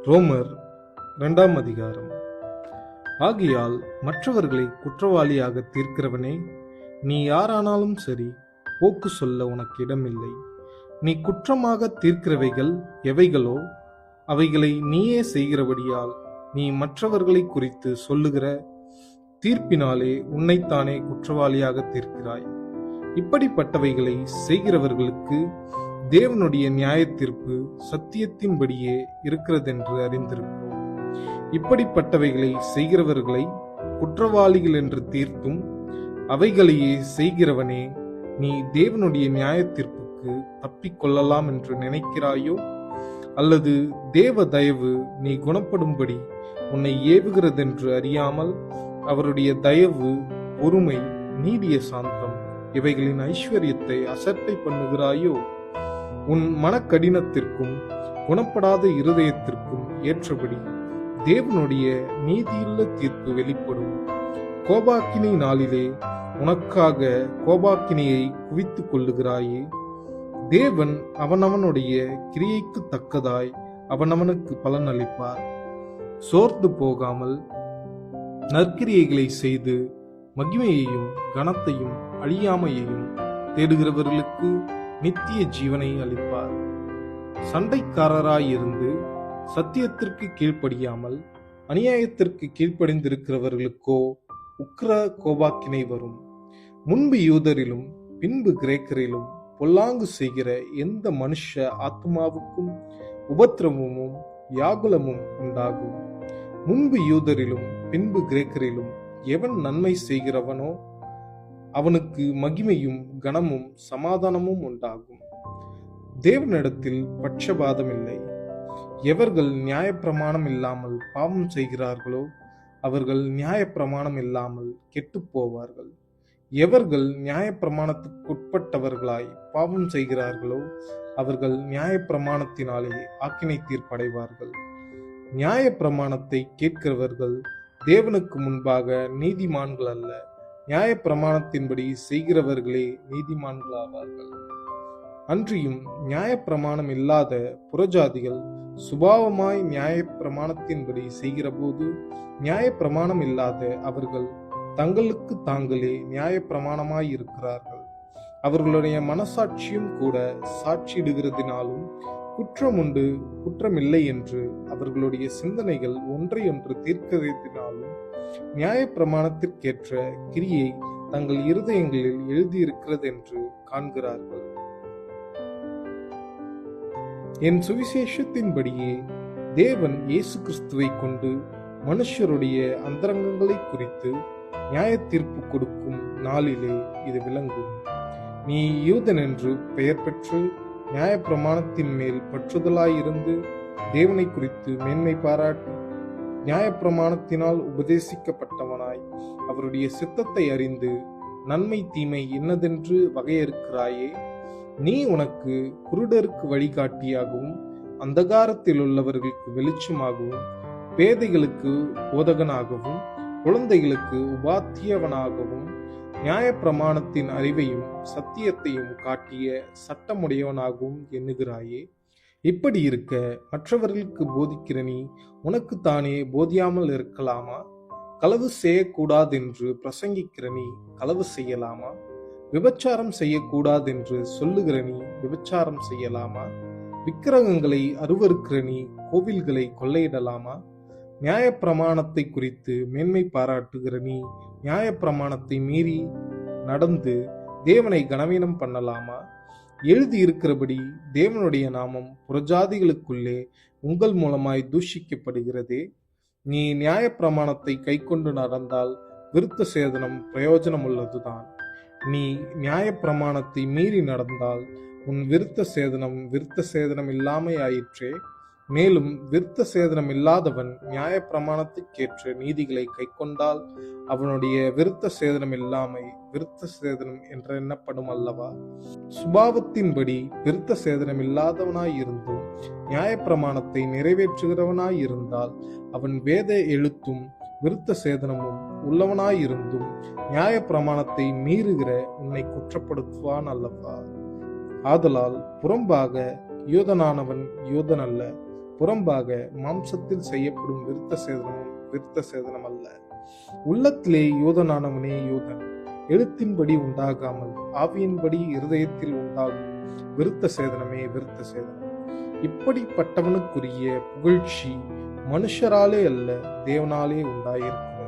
ரோமர் 2 அதிகாரம். ஆகையால் மற்றவர்களை குற்றவாளியாக தீர்க்கிறவனே, நீ யாரானாலும் சரி, போக்கு சொல்ல உனக்கு இடமில்லை. நீ குற்றமாக தீர்க்கிறவைகள் எவைகளோ அவைகளை நீயே செய்கிறபடியால் நீ மற்றவர்களை குறித்து சொல்லுகிற தீர்ப்பினாலே உன்னைத்தானே குற்றவாளியாக தீர்க்கிறாய். இப்படிப்பட்டவைகளை செய்கிறவர்களுக்கு தேவனுடைய நியாய தீர்ப்பு சத்தியத்தின்படியே இருக்கிறதென்று அறிந்திருக்கிறோம். இப்படிப்பட்டவைகளை செய்கிறவர்களை குற்றவாளிகள் என்று தீர்த்தும் அவைகளையே செய்கிறவனே, நீ தேவனுடைய நியாய தீர்ப்புக்கு தப்பிக்கொள்ளலாம் என்று நினைக்கிறாயோ? அல்லது தேவ தயவு நீ குணப்படும்படி உன்னை ஏவுகிறதென்று அறியாமல் அவருடைய தயவு, பொறுமை, நீடிய சாந்தம் இவைகளின் ஐஸ்வர்யத்தை அசட்டை பண்ணுகிறாயோ? உன் மனக்கடினத்திற்கும் குணப்படாத இருதயத்திற்கும் ஏற்றபடி தேவனுடைய நீதியுள்ள தீர்ப்பு வெளிப்படும். கோபாக்கினை நாளிலே உனக்காக கோபாக்கினையை குவித்துக் கொள்ளுகிறாயே. தேவன் அவனவனுடைய கிரியைக்கு தக்கதாய் அவனவனுக்கு பலன் அளிப்பார். சோர்ந்து போகாமல் நற்கிரியைகளை செய்து மகிமையையும் கனத்தையும் அழியாமையையும் தேடுகிறவர்களுக்கு நித்திய ஜீவனை அளிப்பார். சண்டைக்காரராயிருந்து சத்தியத்திற்கு கீழ்ப்படியாமல் அநியாயத்திற்கு கீழ்ப்படிந்திருக்கிறவர்களுக்கோ உக்கிர கோபாக்கினை வரும். முன்பு யூதரிலும் பின்பு கிரேக்கரிலும் பொல்லாங்கு செய்கிற எந்த மனுஷ ஆத்மாவுக்கும் உபத்திரவமும் வியாகுலமும் உண்டாகும். முன்பு யூதரிலும் பின்பு கிரேக்கரிலும் எவன் நன்மை செய்கிறவனோ அவனுக்கு மகிமையும் கனமும் சமாதானமும் உண்டாகும். தேவனிடத்தில் பட்சபாதம் இல்லை. எவர்கள் நியாயப்பிரமாணம் இல்லாமல் பாவம் செய்கிறார்களோ அவர்கள் நியாயப்பிரமாணம் இல்லாமல் கெட்டு போவார்கள். எவர்கள் நியாயப்பிரமாணத்துக்குட்பட்டவர்களாய் பாவம் செய்கிறார்களோ அவர்கள் நியாயப்பிரமாணத்தினாலே ஆக்கினை தீர்ப்படைவார்கள். நியாயப்பிரமாணத்தை கேட்கிறவர்கள் தேவனுக்கு முன்பாக நீதிமான்கள் அல்ல, நியாயப்பிரமாணத்தின்படி செய்கிறவர்களே நீதிமான்களாவார்கள். அன்றியும் நியாயப்பிரமாணம் இல்லாத புறஜாதிகள் சுபாவமாய் நியாயப்பிரமாணத்தின்படி செய்கிறபோது நியாயப்பிரமாணம் இல்லாத அவர்கள் தங்களுக்கு தாங்களே நியாயப்பிரமாணமாய் இருக்கிறார்கள். அவர்களுடைய மனசாட்சியும் கூட சாட்சியிடுகிறதினாலும் குற்றம் உண்டு குற்றமில்லை என்று அவர்களுடைய சிந்தனைகள் ஒன்றையொன்று தீர்க்கிறதினாலும் நியாயப்பிரமாணத்திற்கேற்ற கிரியை தங்கள் இருதயங்களில் எழுதியிருக்கிறது என்று காண்கிறார்கள். என் சுவிசேஷத்தின்படியே தேவன் இயேசு கிறிஸ்துவை கொண்டு மனுஷருடைய அந்தரங்கங்களை குறித்து நியாய தீர்ப்பு கொடுக்கும் நாளிலே இது விளங்கும். நீ யூதன் என்று பெயர் பெற்று நியாயப்பிரமாணத்தின் மேல் பற்றுதலாயிருந்து தேவனை குறித்து மேன்மை பாராட்டி நியாயப்பிரமாணத்தினால் உபதேசிக்கப்பட்டவனாய் அவருடைய சித்தத்தை அறிந்து நன்மை தீமை என்னதென்று வகையறுக்கிறாயே. நீ உனக்கு குருடருக்கு வழிகாட்டியாகவும் அந்தகாரத்தில் உள்ளவர்களுக்கு வெளிச்சமாகவும் பேதைகளுக்கு போதகனாகவும் குழந்தைகளுக்கு உபாத்தியவனாகவும் நியாயப்பிரமாணத்தின் அறிவையும் சத்தியத்தையும் காட்டிய சட்டமுடையவனாகவும் எண்ணுகிறாயே. இப்படி இருக்க மற்றவர்களுக்கு போதிக்கிற நீ உனக்கு தானே போதியாமல் இருக்கலாமா? களவு செய்யக்கூடாதென்று பிரசங்கிக்கிற நீ களவு செய்யலாமா? விபச்சாரம் செய்யக்கூடாதென்று சொல்லுகிற நீ விபச்சாரம் செய்யலாமா? விக்கிரகங்களை அருவருக்கிற நீ கோவில்களை கொள்ளையிடலாமா? நியாயப்பிரமாணத்தை குறித்து மேன்மை பாராட்டுகிற நீ நியாயப்பிரமாணத்தை மீறி நடந்து தேவனை கனவீனம் பண்ணலாமா? எழுதியிருக்கிறபடி தேவனுடைய நாமம் புறஜாதிகளுக்குள்ளே உங்கள் மூலமாய் தூஷிக்கப்படுகிறதே. நீ நியாயப்பிரமாணத்தை கைக்கொண்டு நடந்தால் விருத்த சேதனம் பிரயோஜனம் உள்ளதுதான். நீ நியாயப்பிரமாணத்தை மீறி நடந்தால் உன் விருத்த சேதனம் இல்லாமையாயிற்றே. மேலும் விருத்த சேதனம் இல்லாதவன் நியாயப்பிரமாணத்துக்கேற்ற நீதிகளை கைக்கொண்டால் அவனுடைய விருத்த சேதனம் இல்லாமை விருத்த சேதனம் என்று எண்ணப்படும் அல்லவா? சுபாவத்தின்படி விருத்த சேதனம் இல்லாதவனாயிருந்தும் நியாயப்பிரமாணத்தை நிறைவேற்றுகிறவனாயிருந்தால் அவன் வேத எழுத்தும் விருத்த சேதனமும் உள்ளவனாயிருந்தும் நியாயப்பிரமாணத்தை மீறுகிற உன்னை குற்றப்படுத்துவான் அல்லவா? ஆதலால் புறம்பாக யூதனானவன் யூதன் அல்ல, புறம்பாக மாம்சத்தில் செய்யப்படும் விருத்த சேதனமும் விருத்த சேதனம் அல்ல. உள்ளத்திலே யூதனானவனே யூதன், எழுத்தின்படி உண்டாகாமல் ஆவியின்படி இருதயத்தில் உண்டாகும் விருத்த சேதனமே விருத்த சேதனம். இப்படிப்பட்டவனுக்குரிய புகழ்ச்சி மனுஷராலே அல்ல, தேவனாலே உண்டாயிருக்கும்.